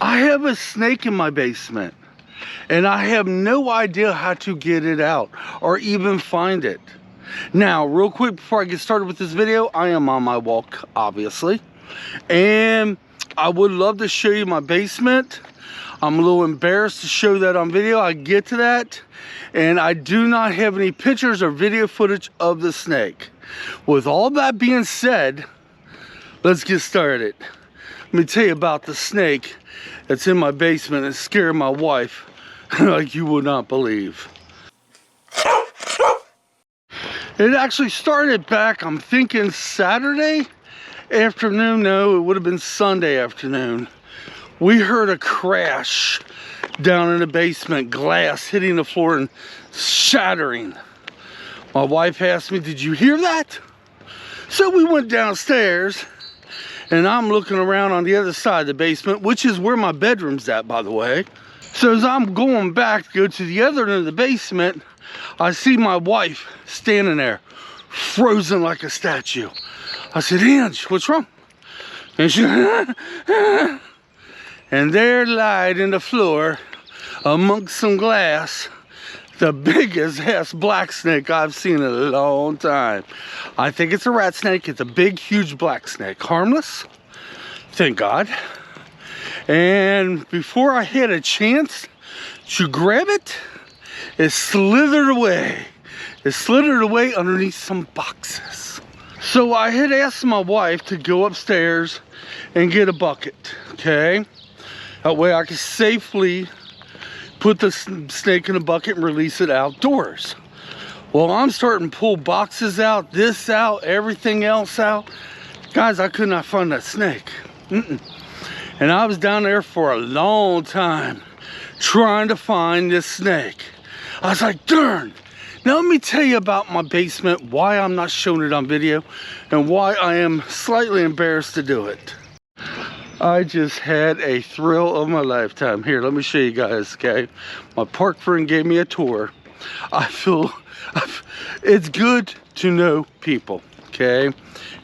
I have a snake in my basement, and I have no idea how to get it out or even find it. Now, real quick before I get started with this video, I am on my walk, obviously, and I would love to show you my basement. I'm a little embarrassed to show that on video. I get to that, and I do not have any pictures or video footage of the snake. With all that being said, let's get started. Let me tell you about the snake that's in my basement and scared my wife like you would not believe. It actually started back, I'm thinking Saturday afternoon. No, it would have been Sunday afternoon. We heard a crash down in the basement, glass hitting the floor and shattering. My wife asked me, "Did you hear that?" So we went downstairs, and I'm looking around on the other side of the basement, which is where my bedroom's at, by the way. So as I'm going back to go to the other end of the basement, I see my wife standing there, frozen like a statue. I said, "Angie, what's wrong?" And she, and there lied in the floor, amongst some glass, the biggest ass black snake I've seen in a long time. I think it's a rat snake. It's a big, huge black snake. Harmless, thank God. And before I had a chance to grab it, it slithered away. It slithered away underneath some boxes. So I had asked my wife to go upstairs and get a bucket, okay? That way I could safely put the snake in a bucket and release it outdoors. Well, I'm starting to pull boxes out, this out, everything else out. Guys, I could not find that snake. And I was down there for a long time trying to find this snake. I was like, darn. Now let me tell you about my basement, why I'm not showing it on video, and why I am slightly embarrassed to do it. I just had a thrill of my lifetime. Here, let me show you guys, okay? My park friend gave me a tour. I feel it's good to know people, okay?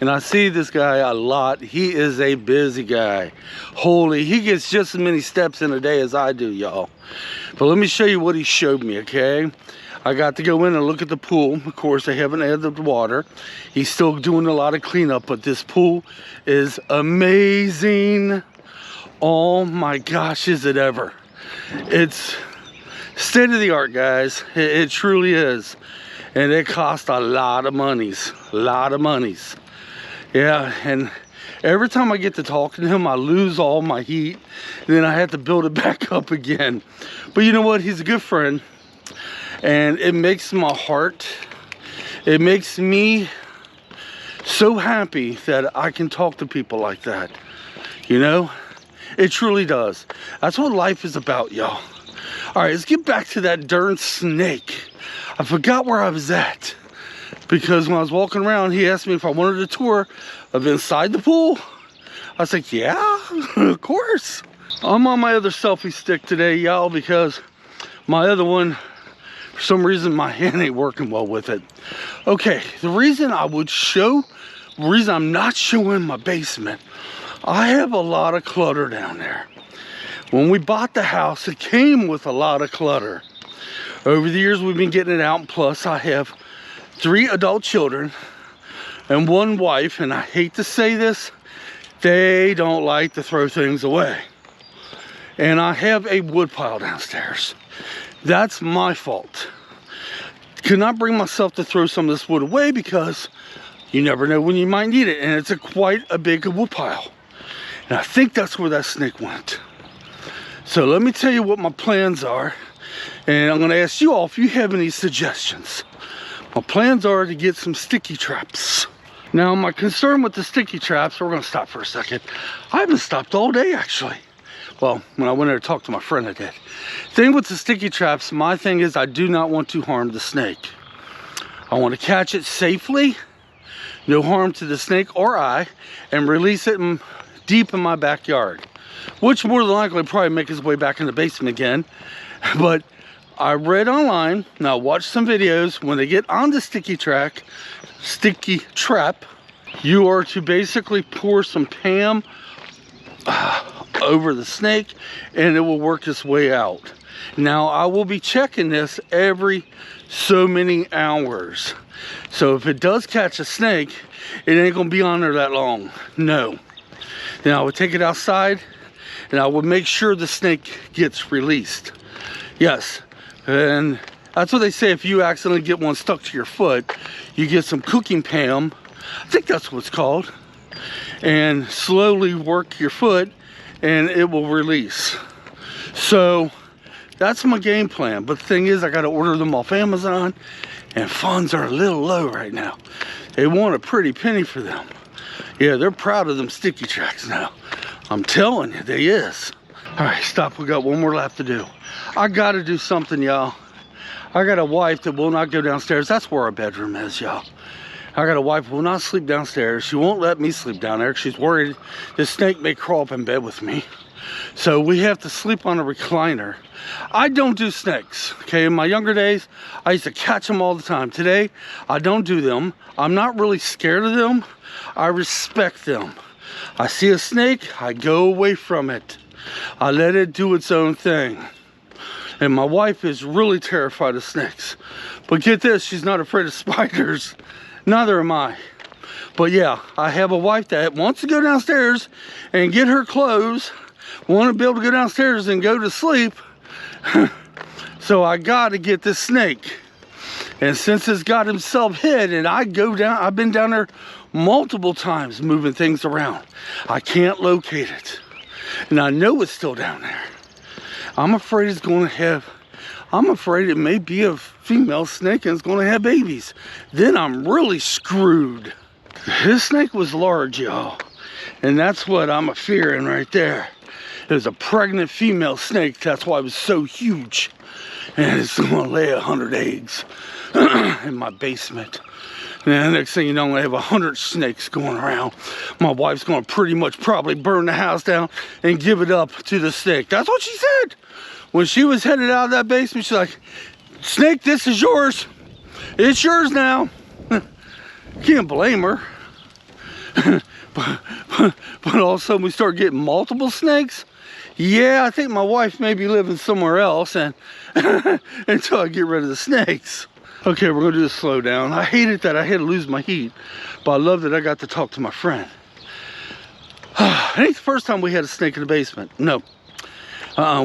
And I see this guy a lot. He is a busy guy. Holy, he gets just as many steps in a day as I do, y'all. But let me show you what he showed me, okay? I got to go in and look at the pool. Of course, they haven't added the water. He's still doing a lot of cleanup, but this pool is amazing. Oh my gosh, is it ever. It's state of the art, guys. It truly is. And it cost a lot of monies. A lot of monies. Yeah, and every time I get to talking to him, I lose all my heat. And then I have to build it back up again. But you know what? He's a good friend. And it makes my heart, it makes me so happy that I can talk to people like that. You know, it truly does. That's what life is about, y'all. All right, let's get back to that darn snake. I forgot where I was at, because when I was walking around, he asked me if I wanted a tour of inside the pool. I was like, yeah, of course. I'm on my other selfie stick today, y'all, because my other one, for some reason, my hand ain't working well with it. Okay, the reason I'm not showing my basement, I have a lot of clutter down there. When we bought the house, it came with a lot of clutter. Over the years, we've been getting it out, and plus I have 3 adult children and 1 wife, and I hate to say this, they don't like to throw things away. And I have a wood pile downstairs. That's my fault. Could not bring myself to throw some of this wood away because you never know when you might need it. And it's quite a big wood pile. And I think that's where that snake went. So let me tell you what my plans are. And I'm going to ask you all if you have any suggestions. My plans are to get some sticky traps. Now, my concern with the sticky traps, we're going to stop for a second. I haven't stopped all day, actually. Well, when I went there to talk to my friend, I did. Thing with the sticky traps, my thing is I do not want to harm the snake. I want to catch it safely, no harm to the snake or I, and release it deep in my backyard. Which more than likely probably make his way back in the basement again. But I read online, now watch some videos, when they get on the sticky trap, you are to basically pour some Pam over the snake, and it will work its way out. Now, I will be checking this every so many hours. So if it does catch a snake, it ain't gonna be on there that long. No. Then I would take it outside, and I would make sure the snake gets released. Yes, and that's what they say. If you accidentally get one stuck to your foot, you get some cooking Pam, I think that's what it's called, and slowly work your foot and it will release. So that's my game plan. But the thing is, I got to order them off Amazon, and funds are a little low right now. They want a pretty penny for them. Yeah, they're proud of them sticky tracks now. I'm telling you, they is. All right, stop. We got one more lap to do. I got to do something, y'all. I got a wife that will not go downstairs. That's where our bedroom is, y'all. I got a wife who will not sleep downstairs. She won't let me sleep down there. She's worried the snake may crawl up in bed with me. So we have to sleep on a recliner. I don't do snakes, okay? In my younger days, I used to catch them all the time. Today, I don't do them. I'm not really scared of them. I respect them. I see a snake, I go away from it. I let it do its own thing. And my wife is really terrified of snakes. But get this, she's not afraid of spiders. Neither am I. But yeah, I have a wife that wants to go downstairs and get her clothes, want to be able to go downstairs and go to sleep. So I got to get this snake. And since it's got himself hid, and I go down, I've been down there multiple times moving things around. I can't locate it. And I know it's still down there. I'm afraid it's going to have, I'm afraid it may be a female snake and it's going to have babies. Then I'm really screwed. This snake was large, y'all. And that's what I'm fearing right there. It was a pregnant female snake. That's why it was so huge. And it's going to lay 100 eggs in my basement. And the next thing you know, I'm going to have 100 snakes going around. My wife's going to pretty much probably burn the house down and give it up to the snake. That's what she said. When she was headed out of that basement, she's like, snake, this is yours. It's yours now. Can't blame her. but all of a sudden we start getting multiple snakes. Yeah, I think my wife may be living somewhere else, and until I get rid of the snakes. Okay, we're gonna do this slow down. I hated that I had to lose my heat, but I love that I got to talk to my friend. It ain't the first time we had a snake in the basement. No.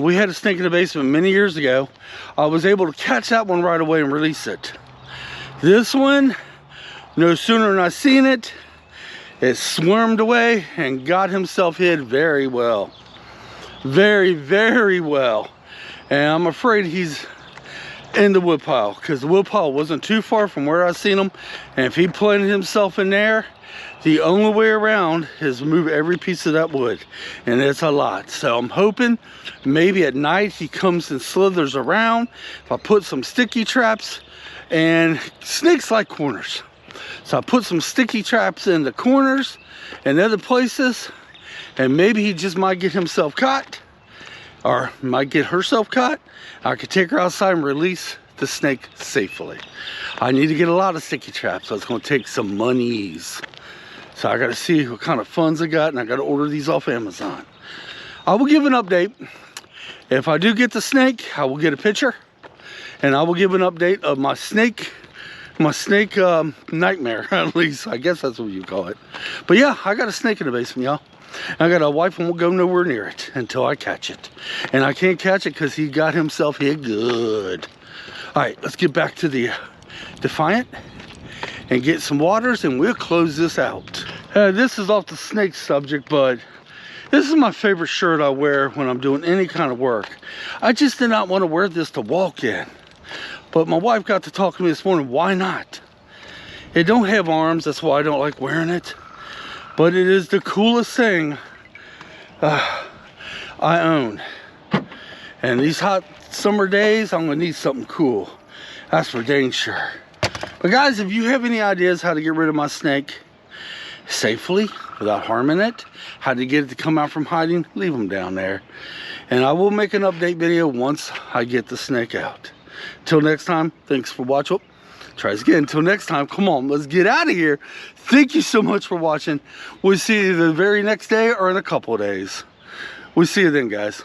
We had a snake in the basement many years ago. I was able to catch that one right away and release it. This one, no sooner than I seen it, it swarmed away and got himself hid very well. Very, very well. And I'm afraid he's in the woodpile, because the woodpile wasn't too far from where I seen him. And if he planted himself in there, the only way around is move every piece of that wood, and it's a lot. So I'm hoping maybe at night he comes and slithers around. If I put some sticky traps, and snakes like corners, so I put some sticky traps in the corners and other places, and maybe he just might get himself caught, or might get herself caught. I could take her outside and release the snake safely. I need to get a lot of sticky traps, so it's going to take some monies. So I got to see what kind of funds I got, and I got to order these off Amazon. I will give an update. If I do get the snake, I will get a picture, and I will give an update of my snake nightmare, at least. I guess that's what you call it. But yeah, I got a snake in the basement, y'all. I got a wife and won't go nowhere near it until I catch it. And I can't catch it because he got himself hit good. All right, let's get back to the Defiant and get some waters, and we'll close this out. This is off the snake subject, but this is my favorite shirt I wear when I'm doing any kind of work. I just did not want to wear this to walk in. But my wife got to talk to me this morning, why not? It don't have arms, that's why I don't like wearing it. But it is the coolest thing I own. And these hot summer days, I'm gonna need something cool. That's for dang sure. But guys, if you have any ideas how to get rid of my snake safely, without harming it, how to get it to come out from hiding, leave them down there. And I will make an update video once I get the snake out. Till next time, thanks for watching. Tries again. Until next time, come on, let's get out of here. Thank you so much for watching. We'll see you the very next day or in a couple of days. We'll see you then, guys.